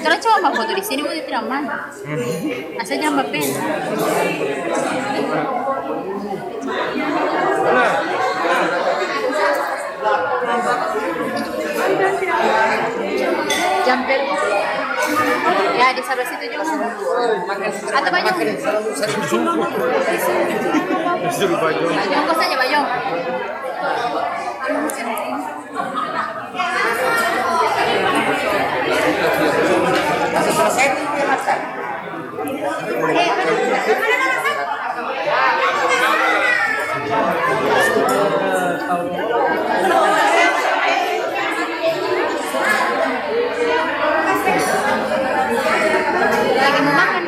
Kalau cuma mbak foto di sini, boleh tidak aman. Asal jangan mbak pen. Jamper. Ya di sebelah situ juga. Atau Bajong? Bajong kos saja Bajong. Selesai dia makan. Lagi mau makan.